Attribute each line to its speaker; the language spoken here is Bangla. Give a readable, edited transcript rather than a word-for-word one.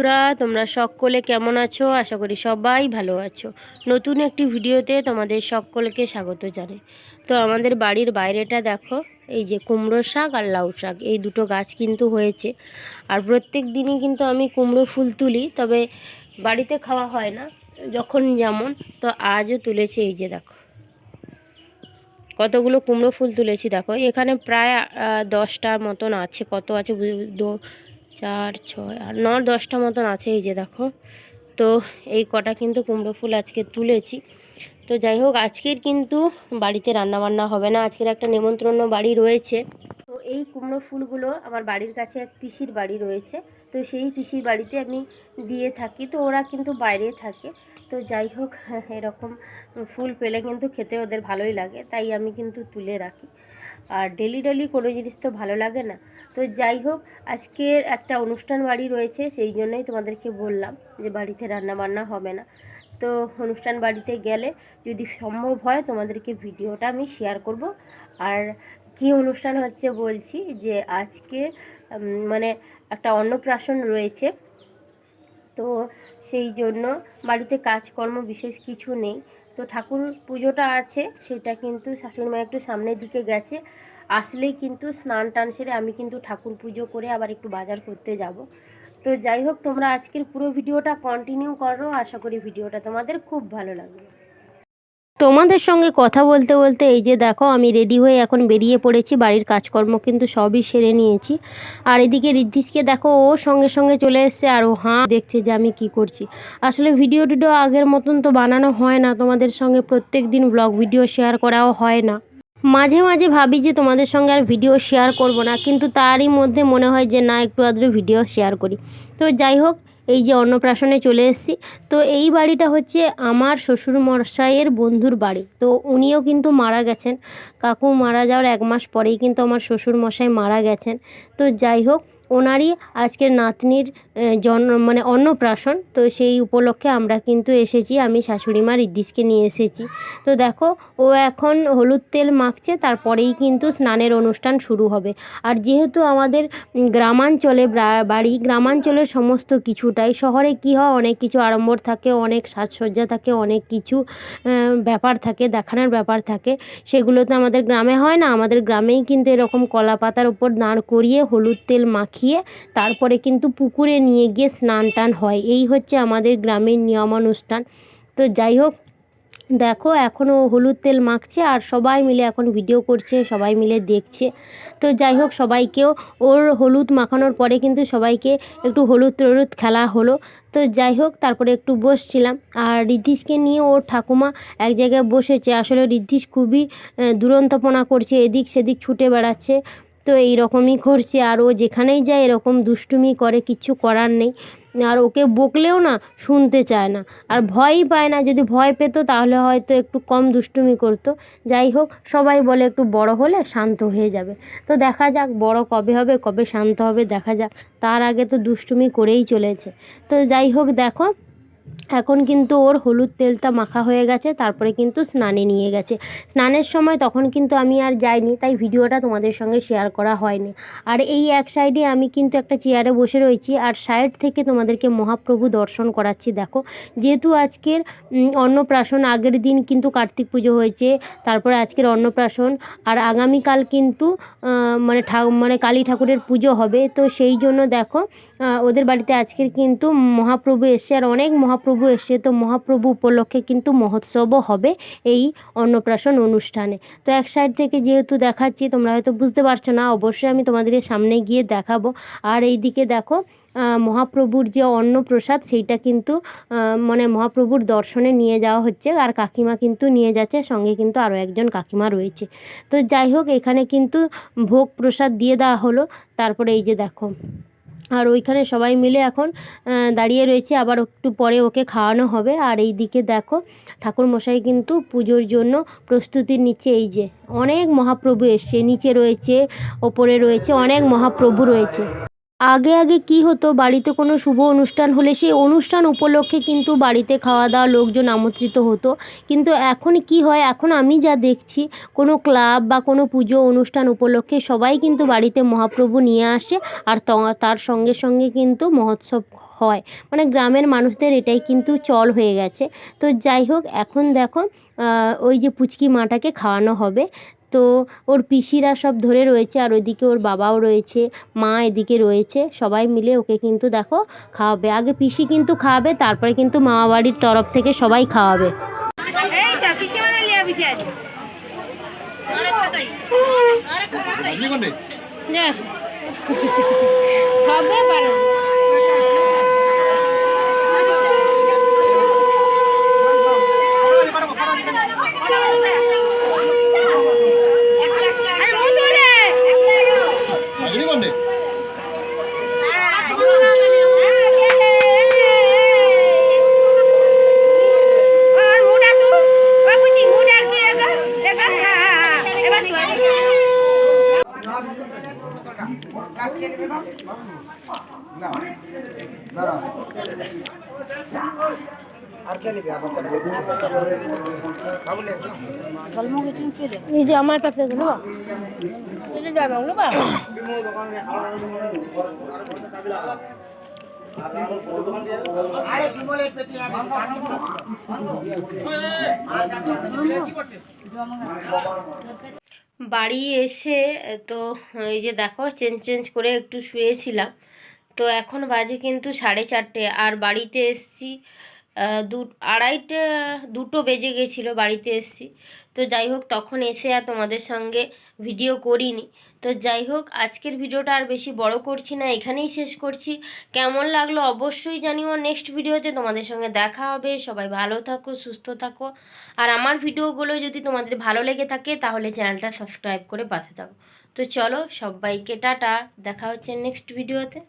Speaker 1: বন্ধুরা, তোমরা সকলে কেমন আছো? আশা করি সবাই ভালো আছো। নতুন একটি ভিডিওতে তোমাদের সকলকে স্বাগত জানাই। তো আমাদের বাড়ির বাইরেটা দেখো, এই যে কুমড়ো শাক আর লাউ শাক, এই দুটো গাছ কিন্তু হয়েছে। আর প্রত্যেক দিনই কিন্তু আমি কুমড়ো ফুল তুলি, তবে বাড়িতে খাওয়া হয় না, যখন যেমন। তো আজও তুলেছি, এই যে দেখো কতগুলো কুমড়ো ফুল তুলেছি। দেখো এখানে প্রায় 10টার মতন আছে। কত আছে 4, 6, 8, 9, 10টা মতন আছে, এই যে দেখো। তো এই কটা কিন্তু কুমড়ো ফুল আজকে তুলেছি। তো যাই হোক, আজকের কিন্তু বাড়িতে রান্নাবান্না হবে না, আজকের একটা নেমন্ত্রণ বাড়ি রয়েছে। তো এই কুমড়ো ফুলগুলো আমার বাড়ির কাছে এক পিসির বাড়ি রয়েছে, তো সেই পিসির বাড়িতে আমি দিয়ে থাকি। তো ওরা কিন্তু বাইরে থাকে। তো যাই হোক, এরকম ফুল পেলে কিন্তু খেতে ওদের ভালোই লাগে, তাই আমি কিন্তু তুলে রাখি। আর ডেলি ডেলি কোনো জিনিস তো ভালো লাগে না। তো যাই হোক, আজকের একটা অনুষ্ঠান বাড়ি রয়েছে, সেই জন্যই তোমাদেরকে বললাম যে বাড়িতে রান্না বান্না হবে না। তো অনুষ্ঠান বাড়িতে গেলে যদি সম্ভব হয় তোমাদেরকে ভিডিওটা আমি শেয়ার করব। আর কি অনুষ্ঠান হচ্ছে বলছি, যে আজকে মানে একটা অন্নপ্রাশন রয়েছে। তো সেই জন্য বাড়িতে কাজকর্ম বিশেষ কিছু নেই। তো ঠাকুর পুজোটা আছে, সেটা কিন্তু শাশুড়িমা একটু সামনের দিকে গেছে, আসলেই কিন্তু স্নান টান সেরে আমি কিন্তু ঠাকুর পুজো করে আবার একটু বাজার করতে যাব। তো যাই হোক, তোমরা আজকের পুরো ভিডিওটা কন্টিনিউ করো, আশা করি ভিডিওটা তোমাদের খুব ভালো লাগবে। তোমাদের সঙ্গে কথা বলতে বলতে এই যে দেখো, আমি রেডি হয়ে এখন বেরিয়ে পড়েছি। বাড়ির কাজকর্ম কিন্তু সবই সেরে নিয়েছি। আর এদিকে ঋদ্ধিষকে দেখো, ও সঙ্গে সঙ্গে চলে এসছে, আর ও দেখছে যে আমি কি করছি। আসলে ভিডিও আগের মতন তো বানানো হয় না, তোমাদের সঙ্গে প্রত্যেক দিন ব্লগ ভিডিও শেয়ার করাও হয় না। মাঝে মাঝে ভাবি যে তোমাদের সঙ্গে আর ভিডিও শেয়ার করব না, কিন্তু তারই মধ্যে মনে হয় যে না, একটু আধটু ভিডিও শেয়ার করি। তো যাই হোক, এই যে অন্নপ্রাশনে চলে এসেছি। তো এই বাড়িটা হচ্ছে আমার শ্বশুর মশাইয়ের বন্ধুর বাড়ি। তো উনিও কিন্তু মারা গেছেন, কাকু মারা যাওয়ার 1 মাস পরেই কিন্তু আমার শ্বশুর মশাই মারা গেছেন। তো যাই হোক, ওনারই আজকের নাতনির জন্ম মানে অন্নপ্রাশন। তো সেই উপলক্ষে আমরা কিন্তু এসেছি, আমি শাশুড়িমা ঋদ্ধিষকে নিয়ে এসেছি। তো দেখো, ও এখন হলুদ তেল মাখছে, তারপরেই কিন্তু স্নানের অনুষ্ঠান শুরু হবে। আর যেহেতু আমাদের গ্রামাঞ্চলে বাড়ি, গ্রামাঞ্চলের সমস্ত কিছুটাই, শহরে কী হয়, অনেক কিছু আড়ম্বর থাকে, অনেক সাজসজ্জা থাকে, অনেক কিছু ব্যাপার থাকে, দেখানোর ব্যাপার থাকে। সেগুলো তো আমাদের গ্রামে হয় না। আমাদের গ্রামেই কিন্তু এরকম কলা পাতার উপর দাঁড় করিয়ে হলুদ তেল মাখিয়ে তারপরে কিন্তু পুকুরে নিয়ে গিয়ে স্নান টান হয়। এই হচ্ছে আমাদের গ্রামের নিয়মানুষ্ঠান। তো যাই হোক, দেখো এখনও হলুদ তেল মাখছে, আর সবাই মিলে এখন ভিডিও করছে, সবাই মিলে দেখছে। তো যাই হোক, সবাইকেও ওর হলুদ মাখানোর পরে কিন্তু সবাইকে একটু হলুদ টলুদ খেলা হলো। তো যাই হোক, তারপরে একটু বসছিলাম। আর ঋদ্ধিষকে নিয়ে ওর ঠাকুমা এক জায়গায় বসেছে। আসলে ঋদ্ধিষ খুবই দুরন্তপনা করছে, এদিক সেদিক ছুটে বেড়াচ্ছে। তো এই রকমই করছে, আর ও যেখানেই যায় এরকম দুষ্টুমি করে, কিচ্ছু করার নেই। আর ওকে বকলেও না শুনতে চায় না, আর ভয়ই পায় না। যদি ভয় পেতো তাহলে হয়তো একটু কম দুষ্টুমি করতো। যাই হোক, সবাই বলে একটু বড় হলে শান্ত হয়ে যাবে। তো দেখা যাক বড় কবে হবে, কবে শান্ত হবে, দেখা যাক। তার আগে তো দুষ্টুমি করেই চলেছে। তো যাই হোক, দেখো এখন কিন্তু ওর হলুদ তেলটা মাখা হয়ে গেছে, তারপরে কিন্তু স্নানে নিয়ে গেছে। স্নানের সময় তখন কিন্তু আমি আর যাইনি, তাই ভিডিওটা তোমাদের সঙ্গে শেয়ার করা হয়নি। আর এই এক সাইডে আমি কিন্তু একটা চেয়ারে বসে রয়েছি, আর সাইড থেকে তোমাদেরকে মহাপ্রভু দর্শন করাচ্ছি। দেখো, যেহেতু আজকের অন্নপ্রাশন, আগের দিন কিন্তু কার্তিক পুজো হয়েছে, তারপরে আজকের অন্নপ্রাশন, আর আগামীকাল কিন্তু মানে কালী ঠাকুরের পুজো হবে। তো সেই জন্য দেখো, ওদের বাড়িতে আজকের কিন্তু মহাপ্রভু এসছে, আর অনেক মহাপ্রভু এসছে। তো মহাপ্রভু উপলক্ষে কিন্তু মহোৎসবও হবে এই অন্নপ্রাশন অনুষ্ঠানে। তো এক সাইড থেকে যেহেতু দেখাচ্ছি, তোমরা হয়তো বুঝতে পারছো না, অবশ্যই আমি তোমাদের সামনে গিয়ে দেখাবো। আর এই দিকে দেখো, মহাপ্রভুর যে অন্নপ্রসাদ, সেইটা কিন্তু মানে মহাপ্রভুর দর্শনে নিয়ে যাওয়া হচ্ছে, আর কাকিমা কিন্তু নিয়ে যাচ্ছে, সঙ্গে কিন্তু আরও একজন কাকিমা রয়েছে। তো যাই হোক, এখানে কিন্তু ভোগ প্রসাদ দিয়ে দেওয়া হলো। তারপরে এই যে দেখো, আর ওইখানে সবাই মিলে এখন দাঁড়িয়ে রয়েছে, আবার একটু পরে ওকে খাওয়ানো হবে। আর এই দিকে দেখো, ঠাকুরমশাই কিন্তু পুজোর জন্য প্রস্তুতি নিচ্ছে। এই যে অনেক মহাপ্রভু এসছে, নিচে রয়েছে, ওপরে রয়েছে, অনেক মহাপ্রভু রয়েছে। আগে আগে কি হতো, বাড়িতে কোনো শুভ অনুষ্ঠান হলে সেই অনুষ্ঠান উপলক্ষে কিন্তু বাড়িতে খাওয়া দাওয়া লোকজন আমন্ত্রিত হতো। কিন্তু এখন কি হয়, এখন আমি যা দেখছি, কোনো ক্লাব বা কোনো পুজো অনুষ্ঠান উপলক্ষে সবাই কিন্তু বাড়িতে মহাপ্রভু নিয়ে আসে, আর তার সঙ্গে সঙ্গে কিন্তু মহোৎসব হয়। মানে গ্রামের মানুষদের এটাই কিন্তু চল হয়ে গেছে। তো যাই হোক, এখন দেখো ওই যে পুচকি মাটাকে খাওয়ানো হবে। তো ওর পিসিরা সব ধরে রয়েছে, আর ওইদিকে ওর বাবাও রয়েছে, মা এদিকে রয়েছে, সবাই মিলে ওকে কিন্তু দেখো খাওয়াবে। আগে পিসি কিন্তু খাওয়াবে, তারপরে কিন্তু মামা বাড়ির তরফ থেকে সবাই খাওয়াবে। হবে পারে। এই যে আমার কাছে বাড়ি এসে তো এই যে দেখো চেঞ্জ করে একটু শুয়েছিলাম। তো এখন বাজে কিন্তু 4:30, আর বাড়িতে এসছি দুটো বেজে গেছিলো বাড়িতে এসছি। তো যাই হোক, তখন এসে আর তোমাদের সঙ্গে ভিডিও করিনি। তো যাই হোক, আজকের ভিডিওটা আর বেশি বড় করছি না, এখানেই শেষ করছি। কেমন লাগলো অবশ্যই জানিও। নেক্সট ভিডিওতে তোমাদের সঙ্গে দেখা হবে। সবাই ভালো থাকো, সুস্থ থাকো, আর আমার ভিডিওগুলো যদি তোমাদের ভালো লেগে থাকে তাহলে চ্যানেলটা সাবস্ক্রাইব করে পাশে থাকো। তো চলো, সবাইকে টাটা, দেখা হচ্ছে নেক্সট ভিডিওতে।